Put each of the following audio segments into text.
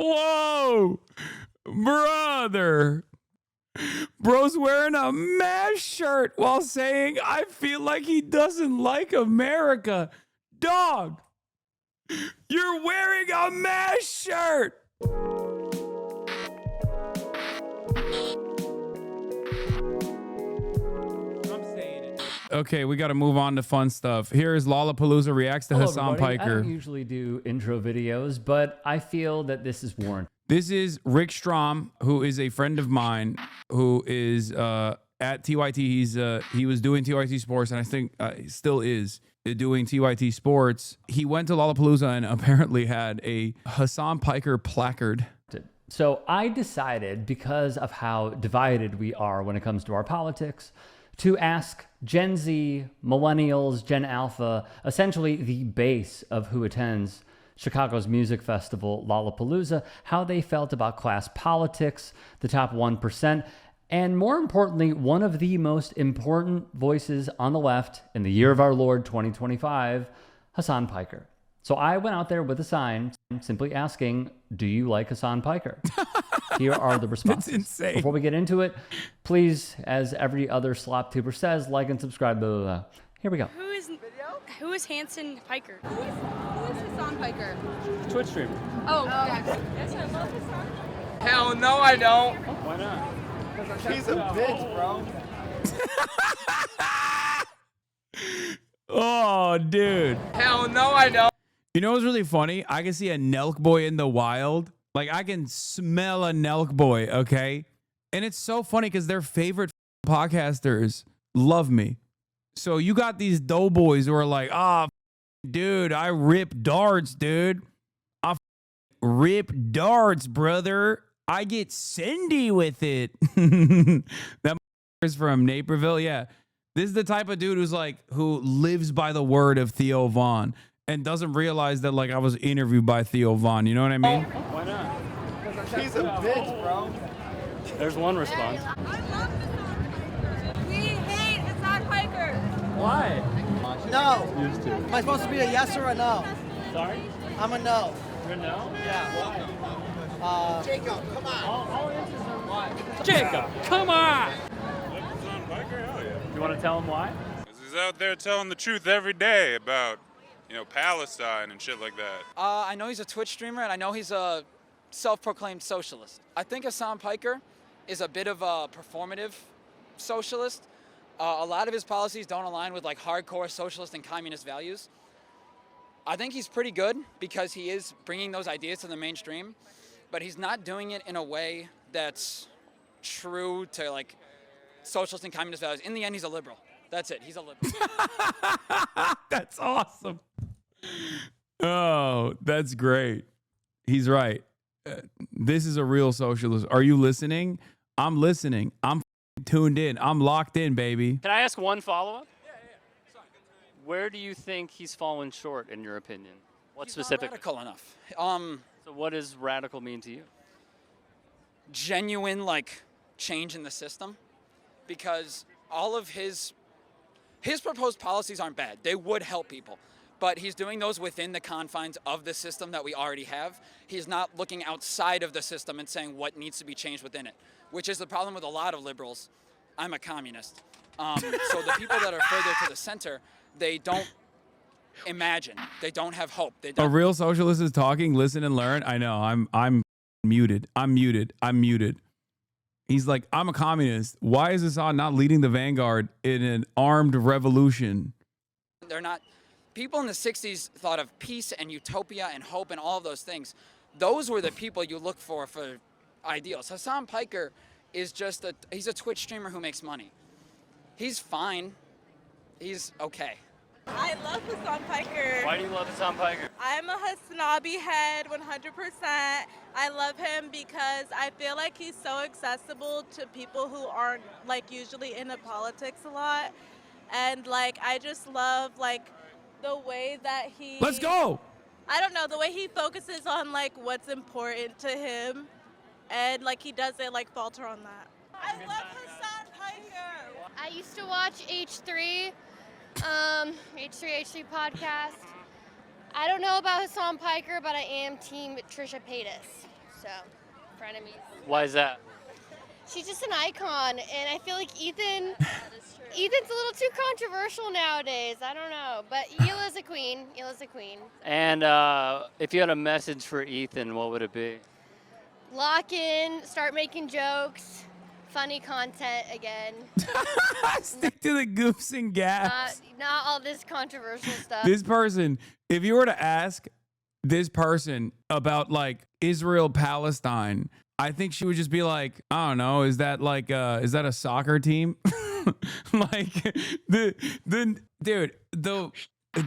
Whoa, brother. Bro's wearing a MASH shirt while saying, I feel like he doesn't like America. Dog, you're wearing a MASH shirt. Okay, we got to move on to fun stuff. Here is Lollapalooza reacts to Hasan Piker. I don't usually do intro videos, but I feel that this is warranted. This is Rick Strom, who is a friend of mine, who is at TYT. He was doing TYT Sports, and I think he still is doing TYT Sports. He went to Lollapalooza and apparently had a Hasan Piker placard. So I decided, because of how divided we are when it comes to our politics, to ask Gen Z, Millennials, Gen Alpha, essentially the base of who attends Chicago's music festival, Lollapalooza, how they felt about class politics, the top 1%, and more importantly, one of the most important voices on the left in the year of our Lord 2025, Hasan Piker. So I went out there with a sign simply asking, do you like Hasan Piker? Here are the responses. That's insane. Before we get into it, please, as every other slop tuber says, like and subscribe. Blah, blah, blah. Here we go. Who is Hasan Piker? Who is Hasan Piker? Twitch streamer. Oh, yeah. Yes, I love Hasan. Hell no, I don't. Why not? He's a bitch, bro. Oh, dude. Hell no, I don't. You know what's really funny? I can see a Nelk boy in the wild. Like, I can smell a Nelk boy, okay? And it's so funny because their favorite podcasters love me. So you got these doughboys who are like, dude, I rip darts, dude. I rip darts, brother. I get Cindy with it. That is from Naperville. Yeah. This is the type of dude who lives by the word of Theo Von and doesn't realize that, like, I was interviewed by Theo Von. You know what I mean? Why not? He's a bitch, bro. There's one response. I love Hasan. We hate Hasan Piker. Why? No. Used to. Am I supposed to be a yes or a no? Sorry? I'm a no. You're no? Yeah. Jacob, come on. All answers are why. Jacob, come on! Hasan Piker? Hell yeah. You want to tell him why? 'Cause he's out there telling the truth every day about, Palestine and shit like that. I know he's a Twitch streamer, and I know he's a self-proclaimed socialist. I think Hasan Piker is a bit of a performative socialist. A lot of his policies don't align with like hardcore socialist and communist values. I think he's pretty good because he is bringing those ideas to the mainstream, but he's not doing it in a way that's true to like socialist and communist values. In the end, he's a liberal. That's it. He's a liberal. That's awesome. Oh, that's great. He's right. This is a real socialist. Are you listening? I'm listening. I'm tuned in. I'm locked in, baby. Can I ask one follow-up? Yeah. Where do you think he's fallen short, in your opinion? What specifically? Not radical enough. So what does radical mean to you? Genuine, like, change in the system. Because all of his proposed policies aren't bad. They would help people. But he's doing those within the confines of the system that we already have. He's not looking outside of the system and saying what needs to be changed within it, which is the problem with a lot of liberals. I'm a communist. So the people that are further to the center, they don't imagine. They don't have hope. They don't. A real socialist is talking, listen and learn. I know. I'm muted. I'm muted. He's like, I'm a communist. Why is Hasan not leading the vanguard in an armed revolution? They're not. People in the 60s thought of peace and utopia and hope and all of those things. Those were the people you look for ideals. Hasan Piker is he's a Twitch streamer who makes money. He's fine. He's okay. I love Hasan Piker. Why do you love Hasan Piker? I'm a Hasanabi head 100%. I love him because I feel like he's so accessible to people who aren't like usually into politics a lot. And like I just love like the way that he Let's go. I don't know, the way he focuses on like what's important to him and like he doesn't like falter on that. I love Hasan Piker. I used to watch H3 podcast. I don't know about Hasan Piker, but I am team Trisha Paytas. so frenemies. Why is that? She's just an icon, and I feel like Ethan's a little too controversial nowadays. I don't know, but Hila's a queen. Hila's a queen. And if you had a message for Ethan, what would it be? Lock in, start making jokes, funny content again. Stick to the goofs and gaps. Not all this controversial stuff. This person, if you were to ask this person about like Israel Palestine, I think she would just be like, I don't know, is that a soccer team? Like the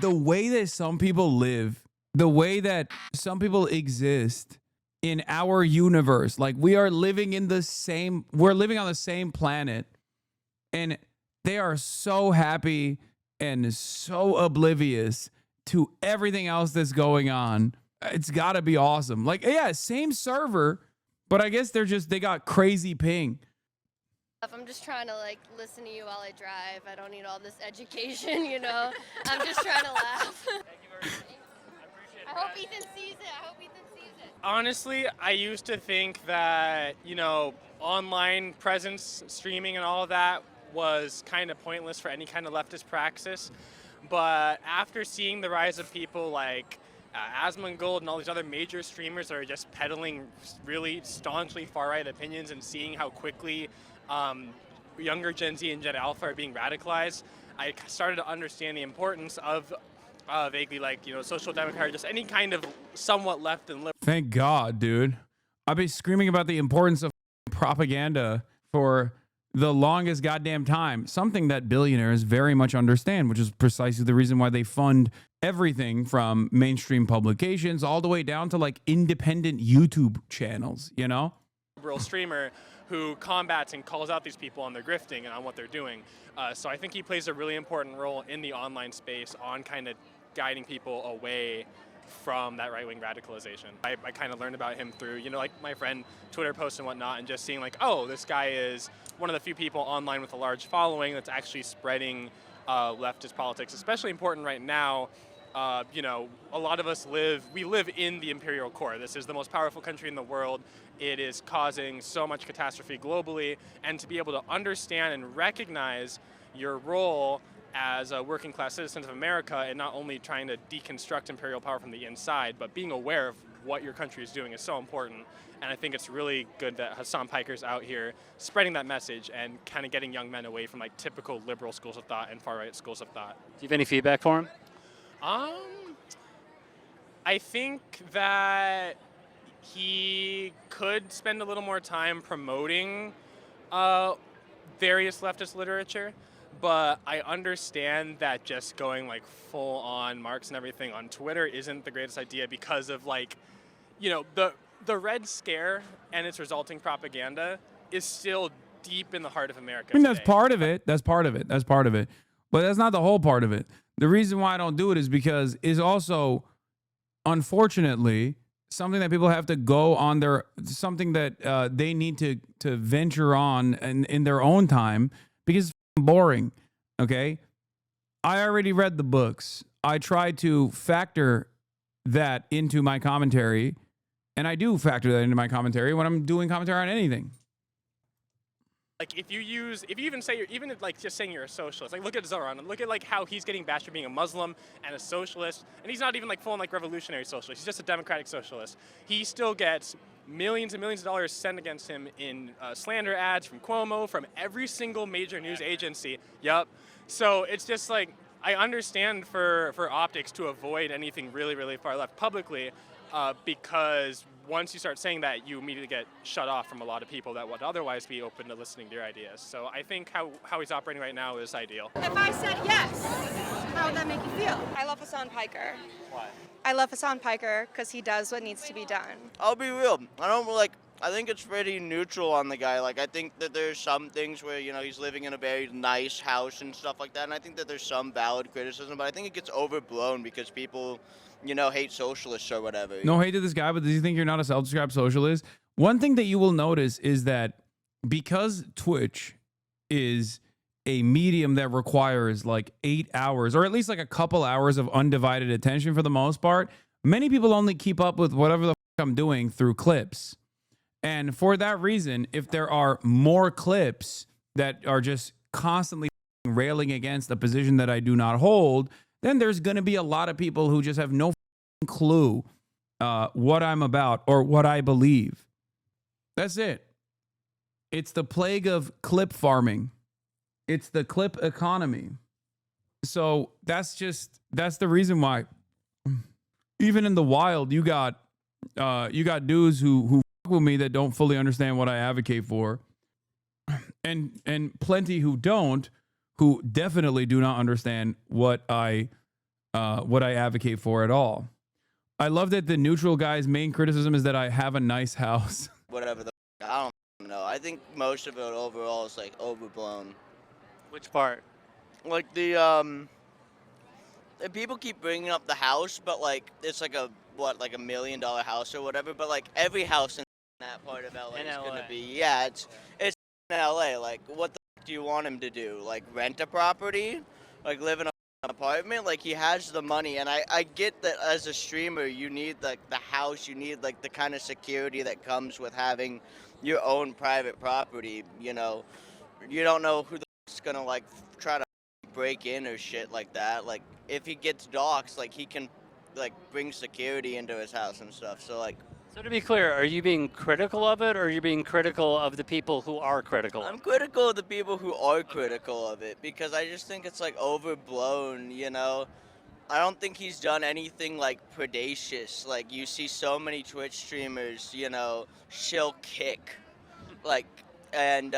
way that some people live, the way that some people exist in our universe, like we're living on the same planet, and they are so happy and so oblivious to everything else that's going on. It's got to be awesome. Like, yeah, same server, but I guess they got crazy ping. I'm just trying to like listen to you while I drive. I don't need all this education, you know. I'm just trying to laugh. Thank you very much. I appreciate it. I hope Ethan sees it. Honestly, I used to think that, online presence, streaming and all of that was kind of pointless for any kind of leftist praxis. But after seeing the rise of people like Asmongold and all these other major streamers that are just peddling really staunchly far-right opinions, and seeing how quickly younger Gen Z and Gen Alpha are being radicalized, I started to understand the importance of vaguely social democrat, just any kind of somewhat left and liberal. Thank God, dude. I've been screaming about the importance of propaganda for the longest goddamn time. Something that billionaires very much understand, which is precisely the reason why they fund everything from mainstream publications all the way down to like independent YouTube channels, you know? Liberal streamer who combats and calls out these people on their grifting and on what they're doing. So I think he plays a really important role in the online space on kind of guiding people away from that right-wing radicalization. I kind of learned about him through, like my friend Twitter posts and whatnot, and just seeing like, oh, this guy is one of the few people online with a large following that's actually spreading leftist politics, especially important right now. A lot of us live in the imperial core. This is the most powerful country in the world. It is causing so much catastrophe globally, and to be able to understand and recognize your role as a working class citizens of America, and not only trying to deconstruct imperial power from the inside, but being aware of what your country is doing is so important. And I think it's really good that Hasan Piker's out here spreading that message and kind of getting young men away from like typical liberal schools of thought and far-right schools of thought. Do you have any feedback for him? I think that he could spend a little more time promoting various leftist literature, but I understand that just going like full on Marx and everything on Twitter isn't the greatest idea, because of the Red Scare and its resulting propaganda is still deep in the heart of America. I mean, that's today. part of it. That's part of it. But that's not the whole part of it. The reason why I don't do it is because it's also, unfortunately, something that people have to go on something that they need to venture on in their own time, because it's boring. Okay. I already read the books. I try to factor that into my commentary, and I do factor that into my commentary when I'm doing commentary on anything. Like if you even say just saying you're a socialist, like look at Zoran and look at like how he's getting bashed for being a Muslim and a socialist, and he's not even like full on like revolutionary socialist. He's just a democratic socialist. He still gets millions and millions of dollars sent against him in slander ads from Cuomo, from every single major news agency. Yup. So it's just like, I understand for optics to avoid anything really, really far left publicly, because once you start saying that, you immediately get shut off from a lot of people that would otherwise be open to listening to your ideas. So I think how he's operating right now is ideal. If I said yes, how would that make you feel? I love Hasan Piker. Why? I love Hasan Piker because he does what needs to be done. I'll be real. I think it's pretty neutral on the guy. Like, I think that there's some things where, he's living in a very nice house and stuff like that. And I think that there's some valid criticism, but I think it gets overblown because people, hate socialists or whatever. No hate to this guy, but does he think you're not a self-described socialist? One thing that you will notice is that because Twitch is a medium that requires like 8 hours, or at least like a couple hours of undivided attention for the most part, many people only keep up with whatever the fuck I'm doing through clips. And for that reason, if there are more clips that are just constantly railing against a position that I do not hold, then there's going to be a lot of people who just have no clue what I'm about or what I believe. That's it. It's the plague of clip farming. It's the clip economy. So that's the reason why even in the wild, you got dudes who fuck with me that don't fully understand what I advocate for. And plenty who don't, who definitely do not understand what I advocate for at all. I love that the neutral guy's main criticism is that I have a nice house. Whatever I don't know. I think most of it overall is like overblown. Which part? Like the people keep bringing up the house, but like it's like a $1 million house or whatever. But like every house in that part of LA is gonna be it's in LA. Like what the f- do you want him to do? Like rent a property? Like live in an apartment? Like he has the money, and I get that as a streamer you need like the house, you need like the kind of security that comes with having your own private property. You know, you don't know who the f- is gonna like try to break in or shit like that. Like if he gets doxxed, like he can like bring security into his house and stuff. So like. So to be clear, are you being critical of it, or are you being critical of the people who are critical? I'm critical of the people who are critical of it because I just think it's like overblown, you know. I don't think he's done anything like predacious. Like you see so many Twitch streamers, you know, she'll kick, like, and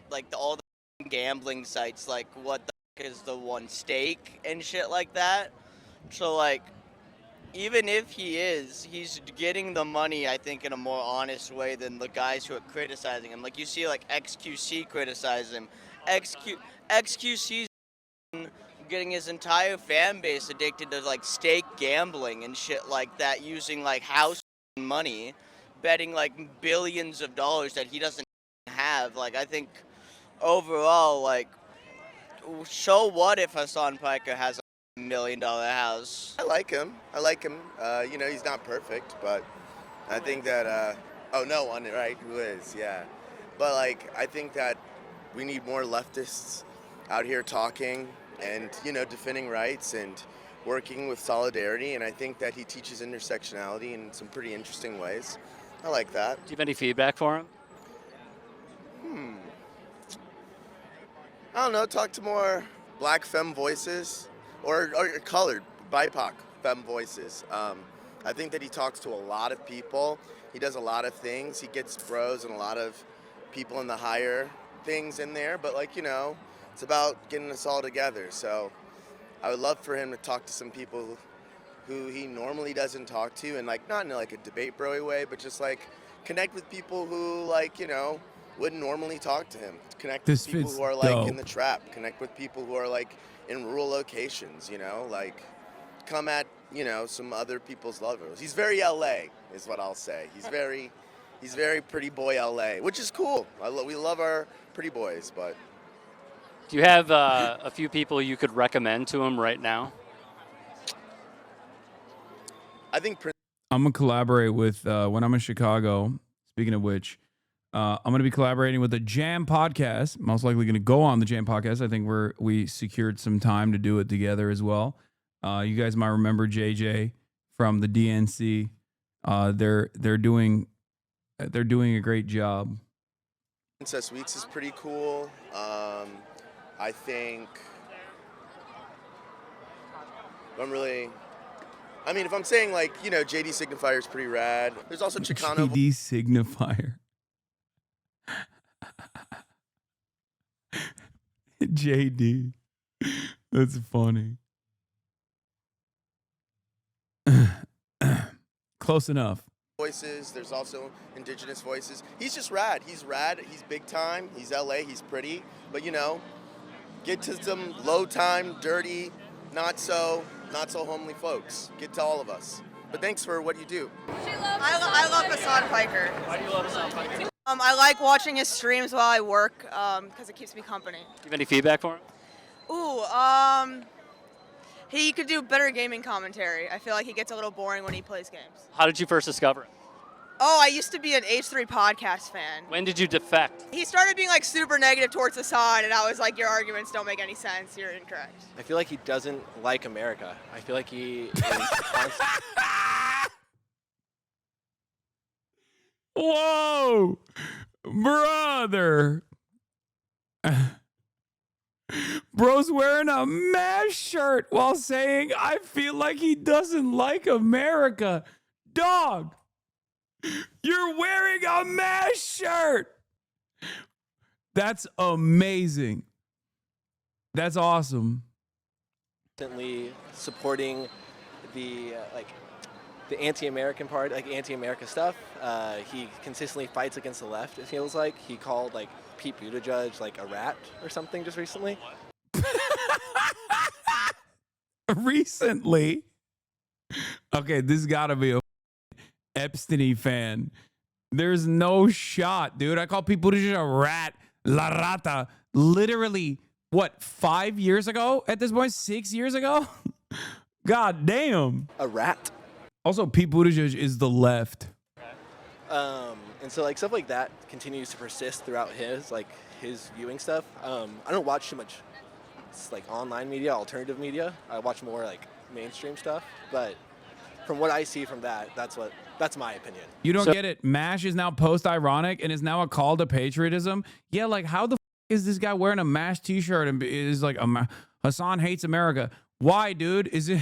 like all the gambling sites, like what the f- is the one stake and shit like that. So like. Even if he's getting the money, I think, in a more honest way than the guys who are criticizing him. Like, you see, like, XQC criticize him. XQC's getting his entire fan base addicted to, like, stake gambling and shit like that, using, like, house money, betting, like, billions of dollars that he doesn't have. Like, I think, overall, like, so what if Hasan Piker has $1 million house? I like him. You know, he's not perfect, but I think that, no one, right? Who is, yeah. But, like, I think that we need more leftists out here talking and, you know, defending rights and working with solidarity. And I think that he teaches intersectionality in some pretty interesting ways. I like that. Do you have any feedback for him? I don't know, talk to more black femme voices. Or colored, BIPOC femme voices. I think that he talks to a lot of people. He does a lot of things. He gets bros and a lot of people in the higher things in there. But, like, you know, it's about getting us all together. So I would love for him to talk to some people who he normally doesn't talk to. And, like, not in, like, a debate bro-y way, but just, like, connect with people who, like, you know, wouldn't normally talk to him. Connect with people who are, like, in the trap. Connect with people who are, like, in rural locations, you know, like come at, you know, some other people's levels. He's very LA is what I'll say. He's very pretty boy LA, which is cool. We love our pretty boys, but. Do you have a few people you could recommend to him right now? I think I'm going to collaborate with, when I'm in Chicago, speaking of which, I'm going to be collaborating with the Jam podcast. Most likely going to go on the Jam podcast. I think we secured some time to do it together as well. You guys might remember JJ from the DNC. They're doing a great job. Princess Weeks is pretty cool. I think if I'm saying, like, you know, JD Signifier is pretty rad. There's also Chicano. JD Signifier. JD. That's funny. Close enough. Voices. There's also indigenous voices. He's just rad. He's rad. He's big time. He's LA. He's pretty. But, you know, get to some low time, dirty, not so homely folks. Get to all of us. But thanks for what you do. I love Hasan Piker. Why do you love Hasan Piker? I like watching his streams while I work because it keeps me company. Do you have any feedback for him? Ooh, he could do better gaming commentary. I feel like he gets a little boring when he plays games. How did you first discover him? Oh, I used to be an H3 podcast fan. When did you defect? He started being like super negative towards Hasan, and I was like, your arguments don't make any sense. You're incorrect. I feel like he doesn't like America. I feel like he is Whoa, brother. Bro's wearing a MASH shirt while saying, I feel like he doesn't like America. Dog, you're wearing a MASH shirt. That's amazing. That's awesome. constantly supporting the the anti-American part, like anti-America stuff. He consistently fights against the left. It feels like he called like Pete Buttigieg like a rat or something just recently. Recently? Okay, this gotta be a Epstein fan. There's no shot, dude. I call people just a rat, la rata, literally, what, 5 years ago at this point? 6 years ago? God damn. A rat. Also, Pete Buttigieg is the left. And so like stuff like that continues to persist throughout his viewing stuff. I don't watch too much like online media, alternative media. I watch more like mainstream stuff. But from what I see from that, that's my opinion. You don't get it. MASH is now post-ironic and is now a call to patriotism. Yeah, like how the is this guy wearing a MASH t-shirt and is like Hasan hates America? Why, dude? Is it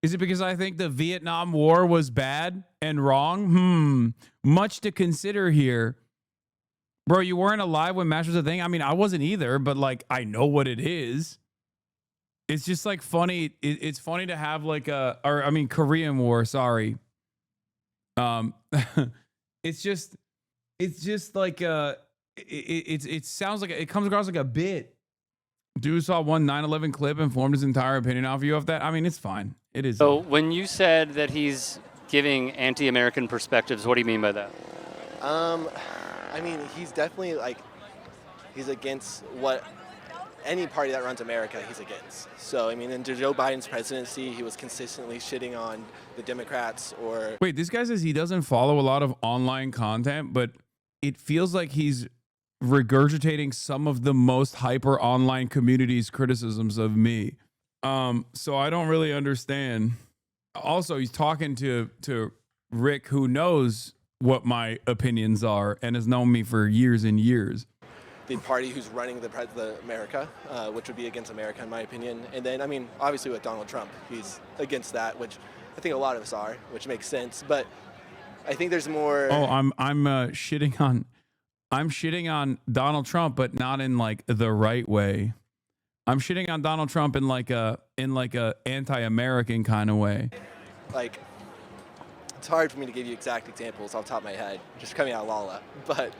is it because I think the Vietnam War was bad and wrong? Much to consider here. Bro, you weren't alive when MASH was a thing? I mean, I wasn't either, but like I know what it is. It's just like funny. It's funny to have like Korean War, sorry. It's just like it sounds like it comes across like a bit. Dude saw one 9/11 clip and formed his entire opinion off you of that. I mean, it's fine. It is. So when you said that he's giving anti-American perspectives, what do you mean by that? I mean, he's definitely he's against what any party that runs America he's against. So, I mean, in Joe Biden's presidency, he was consistently shitting on the Democrats or... Wait, this guy says he doesn't follow a lot of online content, but it feels like he's regurgitating some of the most hyper online community's criticisms of me. So I don't really understand. Also, he's talking to Rick, who knows what my opinions are and has known me for years and years. The party who's running the America, which would be against America, in my opinion. And then, I mean, obviously with Donald Trump, he's against that, which I think a lot of us are, which makes sense. But I think there's more... Oh, I'm shitting on Donald Trump, but not in like the right way. I'm shitting on Donald Trump in like a anti-American kind of way. Like, it's hard for me to give you exact examples off the top of my head, just coming out of Lolla. But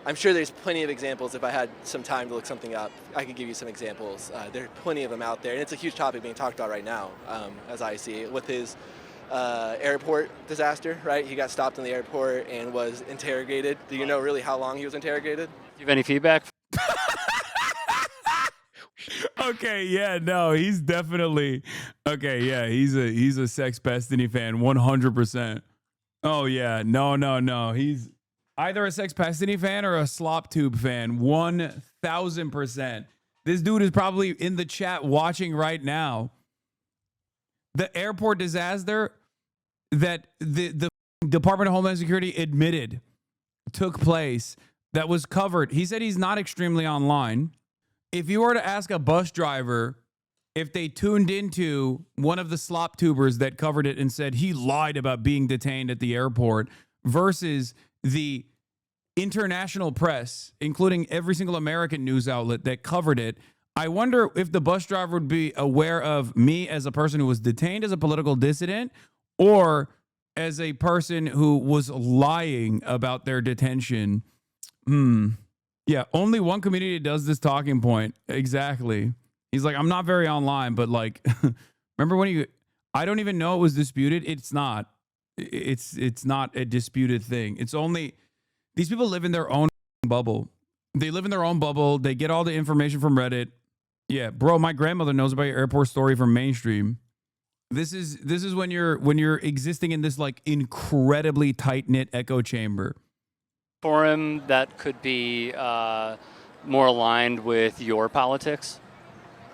I'm sure there's plenty of examples. If I had some time to look something up, I could give you some examples. There are plenty of them out there, and it's a huge topic being talked about right now, as I see it, with his airport disaster, right? He got stopped in the airport and was interrogated. Do you know really how long he was interrogated? Do you have any feedback? Okay, yeah, no, he's definitely okay. Yeah, he's a Sex Destiny fan, 100%. Oh yeah, no, he's either a Sex Destiny fan or a Slop Tube fan, 1,000%. This dude is probably in the chat watching right now. The airport disaster that the Department of Homeland Security admitted took place, that was covered. He said he's not extremely online. If you were to ask a bus driver if they tuned into one of the slop tubers that covered it and said he lied about being detained at the airport versus the international press, including every single American news outlet that covered it, I wonder if the bus driver would be aware of me as a person who was detained as a political dissident or as a person who was lying about their detention. Yeah, only one community does this talking point. Exactly. He's like, I'm not very online, but like, remember when I don't even know it was disputed. It's not. It's not a disputed thing. It's only, these people live in their own bubble. They live in their own bubble. They get all the information from Reddit. Yeah, bro, my grandmother knows about your airport story from mainstream. This is when you're existing in this like incredibly tight-knit echo chamber. For him, that could be more aligned with your politics?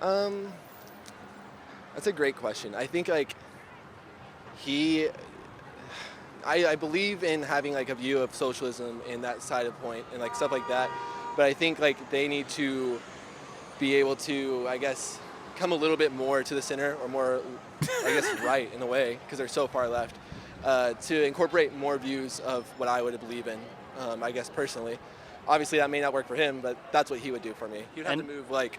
That's a great question. I think like I believe in having like a view of socialism in that side of point and like stuff like that. But I think like they need to be able to, I guess, come a little bit more to the center or more, I guess, right in a way, because they're so far left, to incorporate more views of what I would believe in, I guess, personally. Obviously, that may not work for him, but that's what he would do for me. He would have to move like,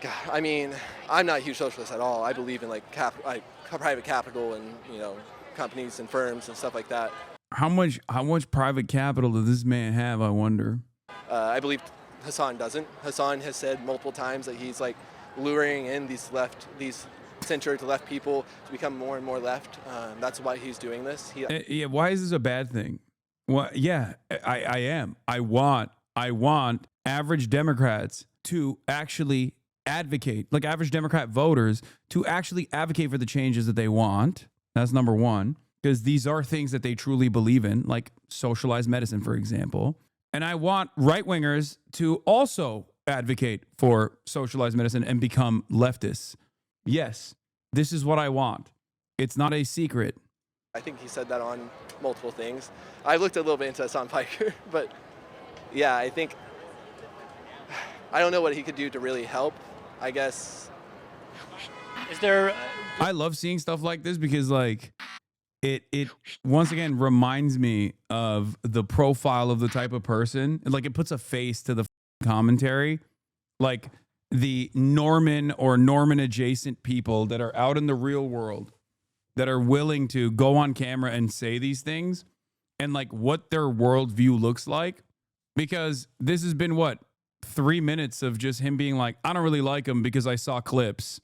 God, I mean, I'm not a huge socialist at all. I believe in like private capital and, you know, companies and firms and stuff like that. How much private capital does this man have, I wonder? I believe Hasan doesn't. Hasan has said multiple times that he's like luring in these center to left people to become more and more left. That's why he's doing this. Yeah, why is this a bad thing? Well, yeah, I am. I want average Democrats to actually advocate, like average Democrat voters to actually advocate for the changes that they want. That's number one, because these are things that they truly believe in, like socialized medicine, for example. And I want right-wingers to also advocate for socialized medicine and become leftists. Yes, this is what I want. It's not a secret. I think he said that on multiple things. I looked a little bit into Hasan Piker, but yeah, I think, I don't know what he could do to really help, I guess. Is there... I love seeing stuff like this because like it once again reminds me of the profile of the type of person. Like it puts a face to the commentary. Like the Norman or Norman adjacent people that are out in the real world that are willing to go on camera and say these things and like what their worldview looks like. Because this has been 3 minutes of just him being like, I don't really like him because I saw clips.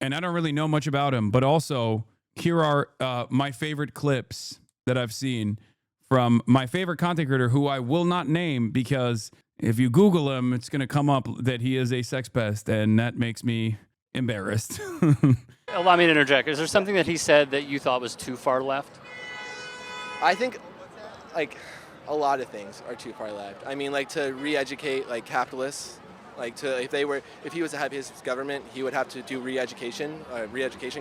And I don't really know much about him, but also here are my favorite clips that I've seen from my favorite content creator who I will not name because if you Google him, it's going to come up that he is a sex pest, and that makes me embarrassed. Allow me to interject. Is there something that he said that you thought was too far left? I think like a lot of things are too far left. I mean, like to re-educate like capitalists. Like if he was to have his government, he would have to do re-education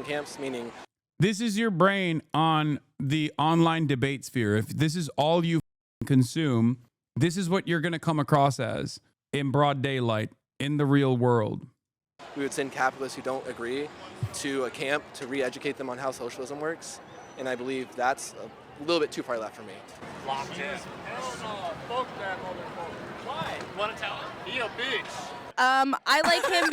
camps, meaning. This is your brain on the online debate sphere. If this is all you consume, this is what you're going to come across as in broad daylight in the real world. We would send capitalists who don't agree to a camp to re-educate them on how socialism works. And I believe that's a little bit too far left for me. Locked in. Hell no. Fuck that motherfucker. Why? You want to tell him? He a bitch. I like him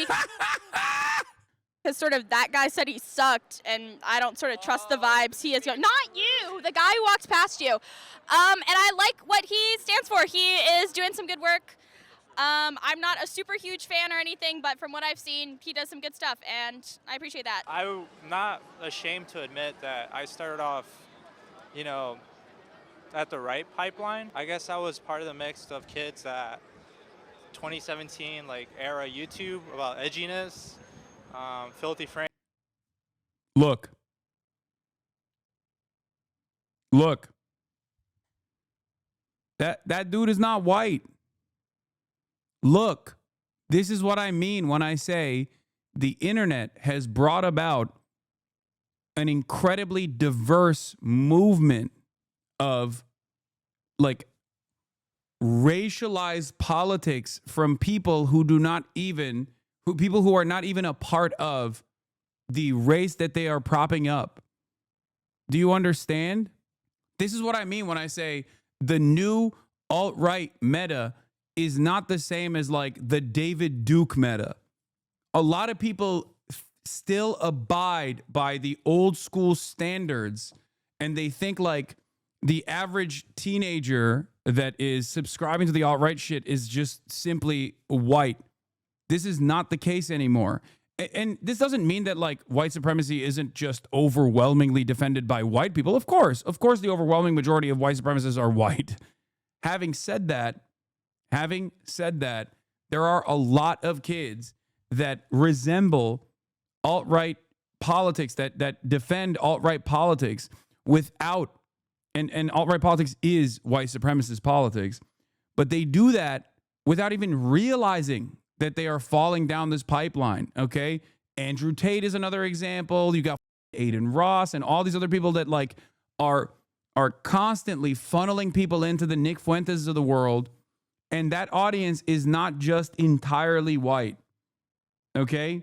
because sort of that guy said he sucked, and I don't sort of trust the vibes he is going. Not you, the guy who walked past you. And I like what he stands for. He is doing some good work. I'm not a super huge fan or anything, but from what I've seen, he does some good stuff, and I appreciate that. I'm not ashamed to admit that I started off, at the right pipeline. I guess I was part of the mix of kids that 2017 era YouTube about edginess, filthy frame. Look. That dude is not white. Look, this is what I mean when I say the internet has brought about an incredibly diverse movement of racialized politics from people who are not even a part of the race that they are propping up. Do you understand? This is what I mean when I say the new alt-right meta is not the same as the David Duke meta. A lot of people still abide by the old school standards, and they think the average teenager that is subscribing to the alt-right shit is just simply white. This is not the case anymore. And this doesn't mean that white supremacy isn't just overwhelmingly defended by white people. Of course, the overwhelming majority of white supremacists are white. Having said that, there are a lot of kids that resemble alt-right politics, that defend alt-right politics without, and alt-right politics is white supremacist politics, but they do that without even realizing that they are falling down this pipeline, okay? Andrew Tate is another example. You got Aiden Ross and all these other people that like are constantly funneling people into the Nick Fuentes of the world, and that audience is not just entirely white, okay?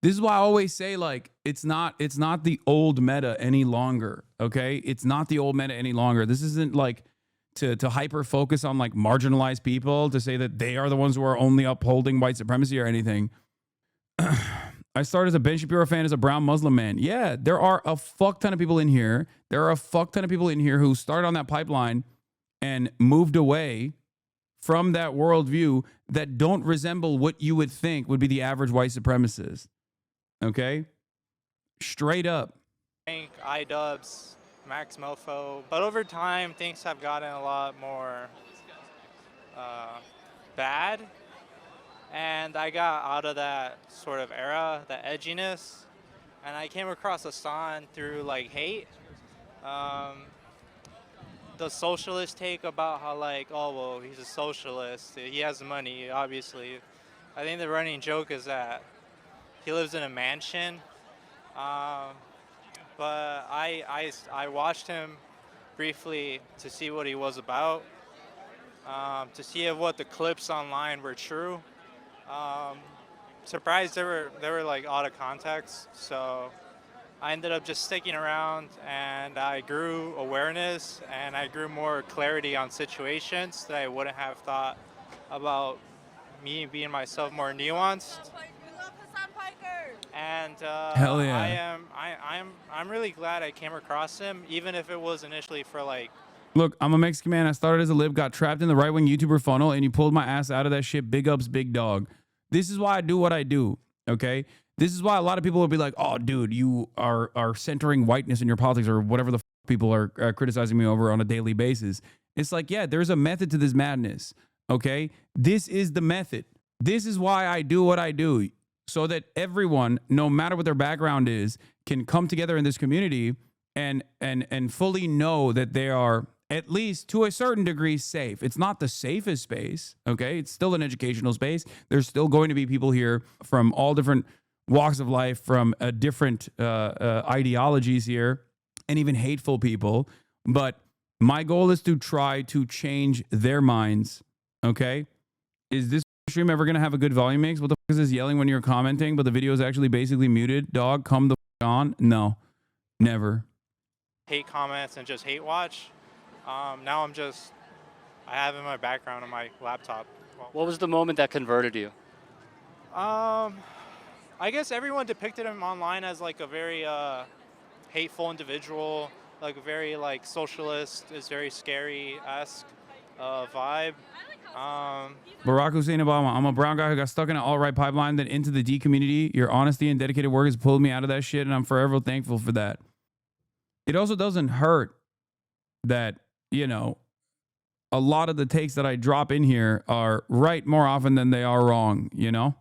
This is why I always say, like, it's not the old meta any longer, okay? It's not the old meta any longer. This isn't like to hyper focus on like marginalized people to say that they are the ones who are only upholding white supremacy or anything. I started as a Ben Shapiro fan as a brown Muslim man. Yeah, there are a fuck ton of people in here. There are a fuck ton of people in here who started on that pipeline and moved away from that worldview that don't resemble what you would think would be the average white supremacist. Okay? Straight up. Frank, iDubbbz, Max Mofo. But over time, things have gotten a lot more bad. And I got out of that sort of era, that edginess. And I came across Hasan through like hate. The socialist take about how like, oh, well, he's a socialist. He has money, obviously. I think the running joke is that he lives in a mansion. But I watched him briefly to see what he was about, to see if what the clips online were true. Surprised they were like out of context, so I ended up just sticking around, and I grew awareness and I grew more clarity on situations that I wouldn't have thought about me being myself more nuanced. And Hell yeah. I'm really glad I came across him, even if it was initially for like. Look, I'm a Mexican man. I started as a lib, got trapped in the right-wing YouTuber funnel, and you pulled my ass out of that shit. Big ups, big dog. This is why I do what I do, okay? This is why a lot of people will be like, oh, dude, you are centering whiteness in your politics, or whatever the people are criticizing me over on a daily basis. It's like, yeah, there's a method to this madness, okay? This is the method. This is why I do what I do, so that everyone, no matter what their background is, can come together in this community and fully know that they are, at least to a certain degree, safe. It's not the safest space, okay? It's still an educational space. There's still going to be people here from all different walks of life, from different ideologies here, and even hateful people. But my goal is to try to change their minds, okay? Is this stream ever going to have a good volume mix? What the fuck is this yelling when you're commenting, but the video is actually basically muted? Dog, come the fuck on. No, never. Hate comments and just hate watch. Now I have in my background on my laptop. What was the moment that converted you? I guess everyone depicted him online as like a very hateful individual, like a very like socialist, is very scary-esque vibe. Barack Hussein Obama, I'm a brown guy who got stuck in an alt-right pipeline, then into the D community. Your honesty and dedicated work has pulled me out of that shit, and I'm forever thankful for that. It also doesn't hurt that, you know, a lot of the takes that I drop in here are right more often than they are wrong, you know?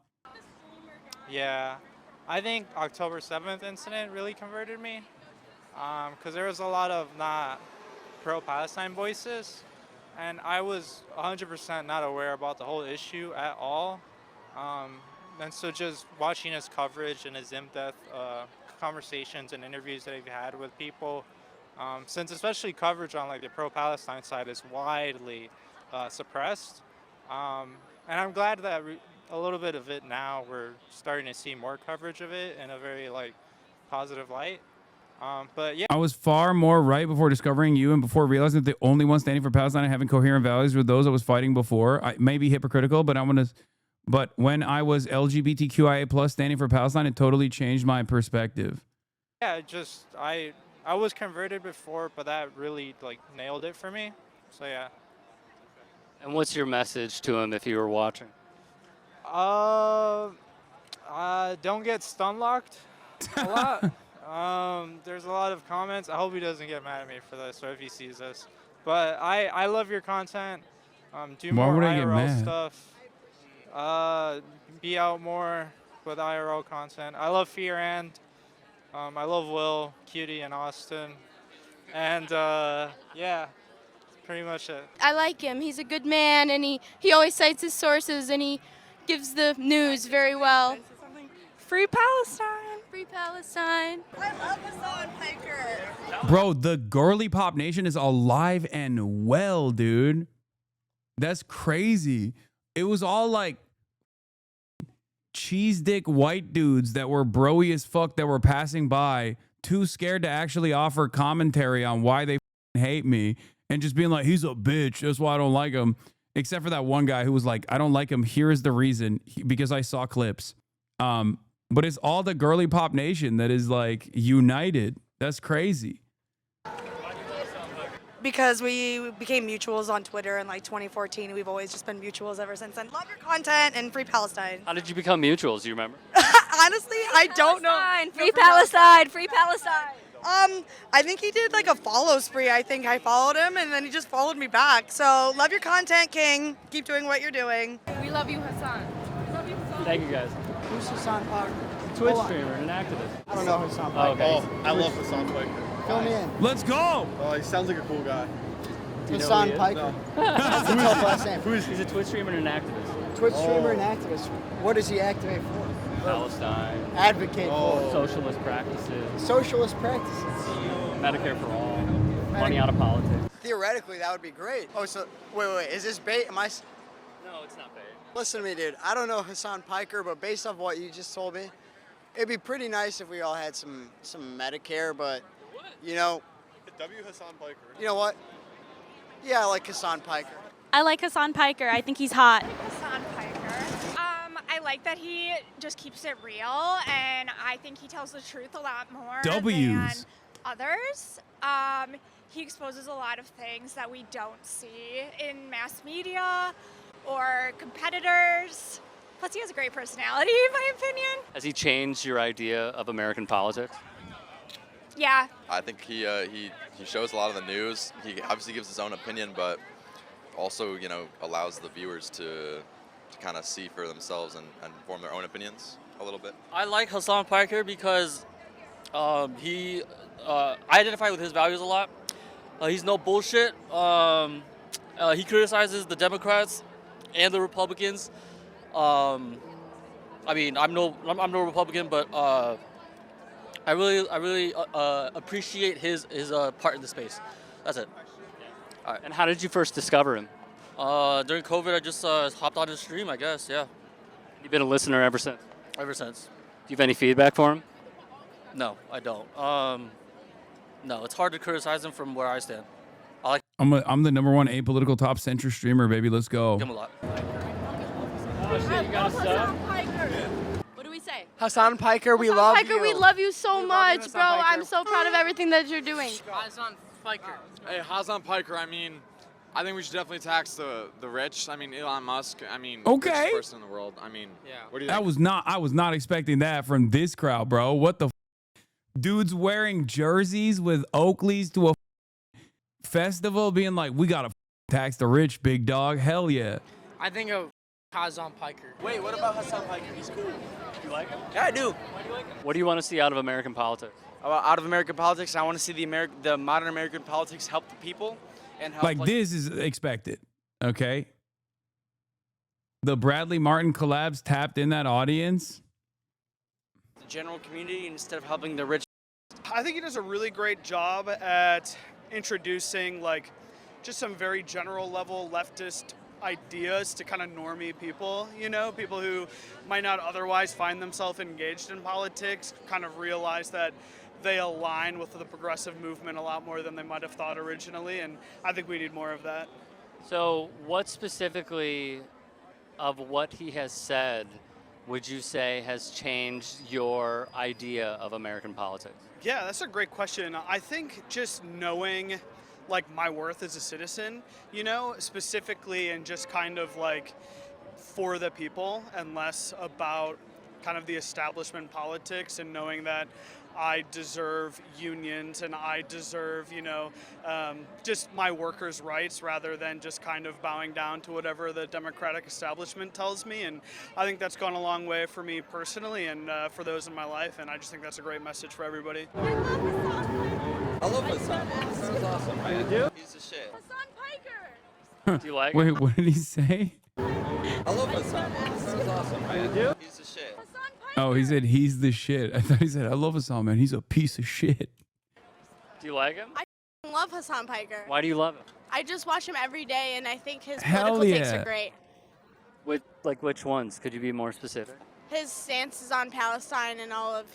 Yeah, I think October 7th incident really converted me, because there was a lot of not pro-Palestine voices, and I was 100% not aware about the whole issue at all. And so just watching his coverage and his in-depth conversations and interviews that I've had with people, since especially coverage on like the pro-Palestine side is widely suppressed. And I'm glad that a little bit of it now, we're starting to see more coverage of it in a very like positive light. But yeah, I was far more right before discovering you and before realizing that the only one standing for Palestine and having coherent values were those I was fighting before. I may be hypocritical, but but when I was LGBTQIA plus standing for Palestine, it totally changed my perspective. yeah, just I was converted before, but that really like nailed it for me. So yeah. And what's your message to him if you were watching? Don't get stun locked a lot. There's a lot of comments. I hope he doesn't get mad at me for this, or if he sees this. But I love your content. Do Why more would I get IRL mad? stuff. Be out more with IRL content. I love Fear and I love Will, Cutie, and Austin. And yeah, that's pretty much it. I like him. He's a good man, and he always cites his sources, and he gives the news very well. Free Palestine. Free Palestine. I love Hasan Piker. Bro, the girly pop nation is alive and well, dude. That's crazy. It was all like cheese dick white dudes that were broy as fuck that were passing by, too scared to actually offer commentary on why they hate me, and just being like, he's a bitch, that's why I don't like him. Except for that one guy who was like, I don't like him, here is the reason, because I saw clips. But it's all the girly pop nation that is like united. That's crazy. Because we became mutuals on Twitter in like 2014. We've always just been mutuals ever since then. Love your content and Free Palestine. How did you become mutuals? Do you remember? Honestly, I don't know. Free Palestine. Free Palestine. I think he did like a follow spree. I think I followed him and then he just followed me back. So love your content, King. Keep doing what you're doing. We love you, Hasan. Thank you, guys. Who's Hasan Piker? Twitch streamer and an activist. I don't know Hasan Oh, Piker. okay. I love Hasan Piker. Fill me in. Let's go. Oh, he sounds like a cool guy. Do you know Hasan who he is? Piker. That's a tough last name. He's a Twitch streamer and an activist. Twitch streamer and activist. What does he activate for? Palestine. Advocate for. Socialist practices. Socialist practices. Medicare for all. Money out of politics. Theoretically, that would be great. Oh, so wait. Is this bait? Am I? No, it's not bad. Listen to me, dude. I don't know Hasan Piker, but based off what you just told me, it'd be pretty nice if we all had some Medicare. But you know, W. Hasan Piker. you know what? Yeah, I like Hasan Piker. I like Hasan Piker. I think he's hot. Hasan Piker. I like that he just keeps it real, and I think he tells the truth a lot more than others. He exposes a lot of things that we don't see in mass media or competitors. Plus, he has a great personality, in my opinion. Has he changed your idea of American politics? Yeah. I think he shows a lot of the news. He obviously gives his own opinion, but also, you know, allows the viewers to kind of see for themselves and form their own opinions a little bit. I like Hasan Piker because I identify with his values a lot. He's no bullshit. He criticizes the Democrats and the Republicans. I mean, I'm no Republican, but I really appreciate his part in the space. That's it. All right. And how did you first discover him? During COVID, I just hopped on his stream, I guess. Yeah. You've been a listener ever since? Ever since. Do you have any feedback for him? No, I don't. No, it's hard to criticize him from where I stand. I'm the #1 apolitical top center streamer, baby. Let's go. Give him a lot. Oh shit, you got a sub? What do we say? Hasan Piker, we love Piker, you. we love you so much, Hasan bro. Piker. I'm so proud of everything that you're doing. Hasan Piker. Hey, Hasan Piker, I mean, I think we should definitely tax the rich. I mean, Elon Musk, I mean, Okay. richest person in the world. I mean, what do you think? I was not expecting that from this crowd, bro. What the dudes wearing jerseys with Oakleys to a festival being like, we gotta tax the rich, big dog. Hell yeah. I think of Hasan Piker. Wait, what about Hasan Piker? He's cool. Do you like him? Yeah, I do. What do you want to see out of American politics? Out of American politics, I want to see the modern American politics help the people and help. Like this is expected, okay? The Bradley Martin collabs tapped in that audience. the general community instead of helping the rich. I think he does a really great job at introducing like just some very general level leftist ideas to kind of normie people, you know, people who might not otherwise find themselves engaged in politics, kind of realize that they align with the progressive movement a lot more than they might have thought originally, and I think we need more of that. So what specifically of what he has said would you say has changed your idea of American politics? Yeah, that's a great question. I think just knowing like my worth as a citizen, you know, specifically and just kind of like for the people and less about kind of the establishment politics and knowing that I deserve unions and I deserve, just my workers' rights rather than just kind of bowing down to whatever the Democratic establishment tells me. And I think that's gone a long way for me personally and for those in my life. And I just think that's a great message for everybody. I love Hasan. Hasan's awesome, man. Yeah. He's the shit. Do you like Wait, what did he say? I love Hasan. Hasan's awesome, man. Yeah. He's the shit. Oh, he said he's the shit. I thought he said I love Hasan, man. He's a piece of shit. Do you like him? I love Hasan Piker. Why do you love him? I just watch him every day, and I think his Hell political takes yeah. are great. Which ones? Could you be more specific? His stances on Palestine and all of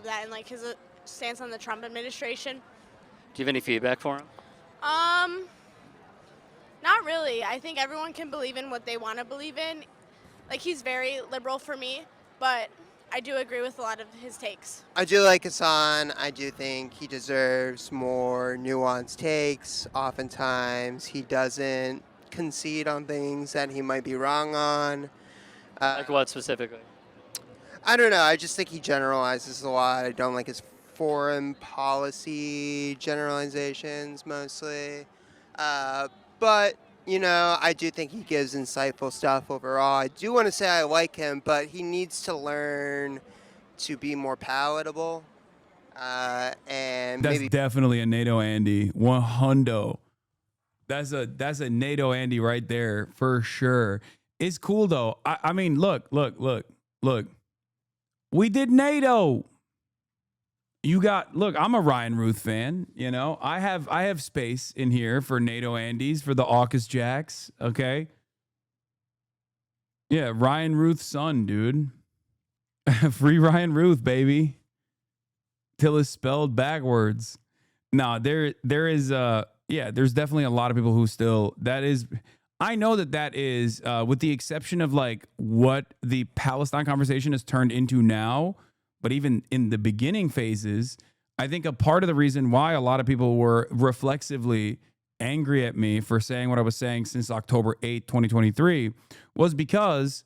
that, and like his stance on the Trump administration. Do you have any feedback for him? Not really. I think everyone can believe in what they want to believe in. Like, he's very liberal for me, but I do agree with a lot of his takes. I do like Hasan. I do think he deserves more nuanced takes. Oftentimes, he doesn't concede on things that he might be wrong on. Like what specifically? I don't know. I just think he generalizes a lot. I don't like his foreign policy generalizations mostly. But, I do think he gives insightful stuff overall. I do want to say I like him, but he needs to learn to be more palatable. And That's maybe definitely a NATO Andy. 100. That's a NATO Andy right there for sure. It's cool though. I mean, look. We did NATO. I'm a Ryan Ruth fan, I have space in here for NATO Andes, for the AUKUS Jacks, okay? Yeah, Ryan Ruth's son, dude. Free Ryan Ruth, baby. Till it's spelled backwards. No, there's definitely a lot of people who still, I know that is, with the exception of like what the Palestine conversation has turned into now, but even in the beginning phases, I think a part of the reason why a lot of people were reflexively angry at me for saying what I was saying since October 8th, 2023, was because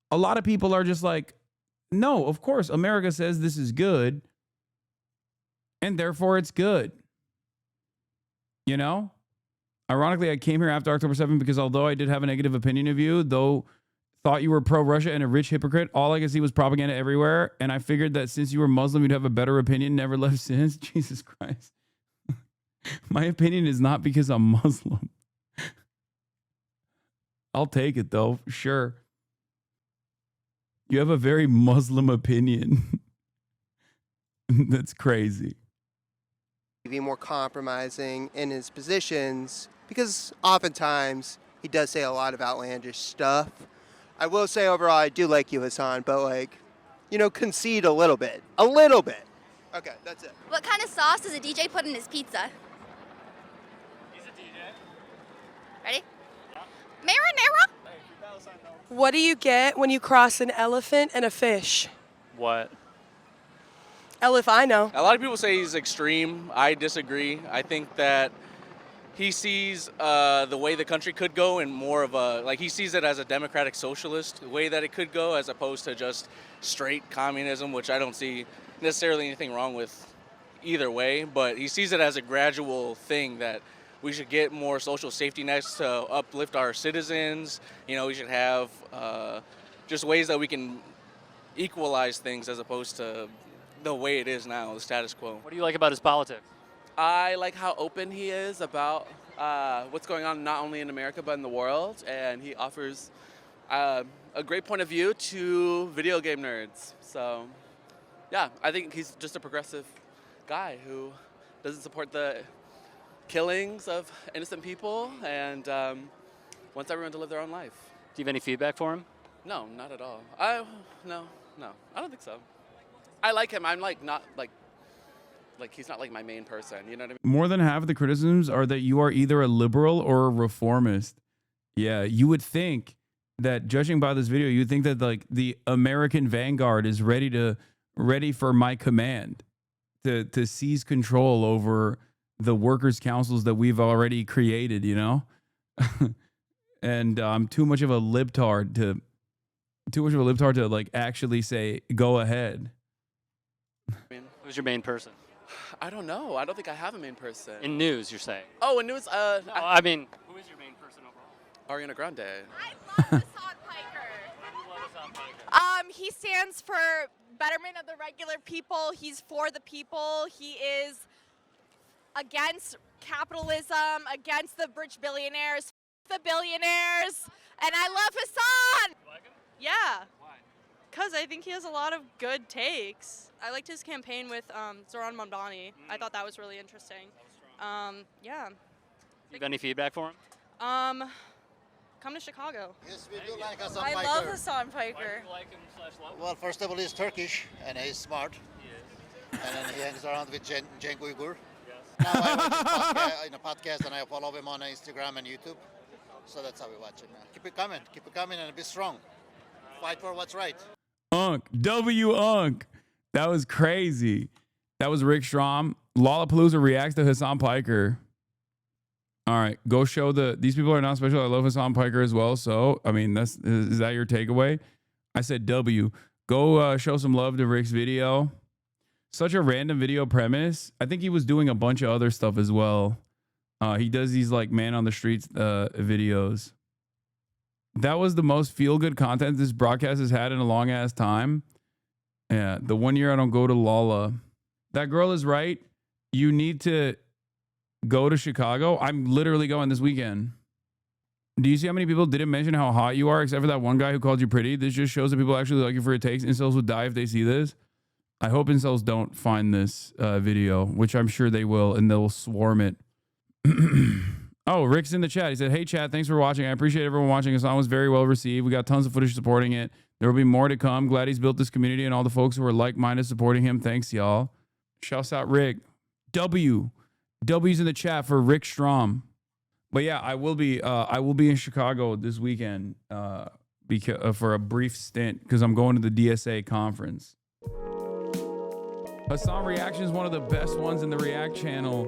a lot of people are just like, no, of course, America says this is good, and therefore it's good. Ironically, I came here after October 7th because although I did have a negative opinion of you, thought you were pro-Russia and a rich hypocrite, all I could see was propaganda everywhere. And I figured that since you were Muslim, you'd have a better opinion, never left since. Jesus Christ. My opinion is not because I'm Muslim. I'll take it though, sure. You have a very Muslim opinion. That's crazy. be more compromising in his positions because oftentimes he does say a lot of outlandish stuff. I will say overall I do like you, Hasan, but concede a little bit. A little bit. Okay, that's it. What kind of sauce does a DJ put in his pizza? He's a DJ. Ready? Marinara? What do you get when you cross an elephant and a fish? What? If I know. A lot of people say he's extreme. I disagree. I think that he sees the way the country could go in more of he sees it as a democratic socialist way that it could go as opposed to just straight communism, which I don't see necessarily anything wrong with either way, but he sees it as a gradual thing that we should get more social safety nets to uplift our citizens. We should have just ways that we can equalize things as opposed to the way it is now, the status quo. What do you like about his politics? I like how open he is about what's going on not only in America but in the world, and he offers a great point of view to video game nerds. So, yeah, I think he's just a progressive guy who doesn't support the killings of innocent people and wants everyone to live their own life. Do you have any feedback for him? No, not at all. No, I don't think so. I like him. I'm not he's not my main person. You know what I mean? More than half of the criticisms are that you are either a liberal or a reformist. Yeah, you would think that judging by this video, you'd think that the American vanguard is ready for my command to seize control over the workers' councils that we've already created, And I'm too much of a libtard Too much of a libtard to like actually say, go ahead. Who's your main person? I don't know. I don't think I have a main person. In news, you're saying? Oh, in news? I mean, who is your main person overall? Ariana Grande. He stands for betterment of the regular people. He's for the people. He is against capitalism, against the rich billionaires, the billionaires. And I love Hasan. You like him? Yeah. Why? Because I think he has a lot of good takes. I liked his campaign with Zoran Mamdani. I thought that was really interesting. Yeah. Do you have any feedback for him? Come to Chicago. Yes, we do like Hasan I Piker. love Hasan Piker. Why do you like him /love? Well, first of all, he's Turkish and he's smart. He is. And then he hangs around with Cenk Uygur. Yes. Now I watch his podcast, in a podcast and I follow him on Instagram and YouTube. So that's how we watch him. Keep it coming and be strong. Fight for what's right. Unk. That was crazy. That was Rick Strom. Lollapalooza reacts to Hasan Piker. All right, go show these people are not special. I love Hasan Piker as well. So, I mean, is that your takeaway? I said W. Go show some love to Rick's video. Such a random video premise. I think he was doing a bunch of other stuff as well. He does these like man on the streets videos. That was the most feel-good content this broadcast has had in a long ass time. Yeah, the 1 year I don't go to Lolla. That girl is right. You need to go to Chicago. I'm literally going this weekend. Do you see how many people didn't mention how hot you are, except for that one guy who called you pretty? This just shows that people actually like you for your takes. Incels would die if they see this. I hope incels don't find this video, which I'm sure they will, and they'll swarm it. Oh, Rick's in the chat. He said, hey, chat, thanks for watching. I appreciate everyone watching. Hasan was very well received. We got tons of footage supporting it. There will be more to come. Glad he's built this community and all the folks who are like-minded supporting him. Thanks, y'all. Shouts out, Rick. W's in the chat for Rick Strom. But yeah, I will be in Chicago this weekend because for a brief stint because I'm going to the DSA conference. Hasan Reactions, one of the best ones in the React channel.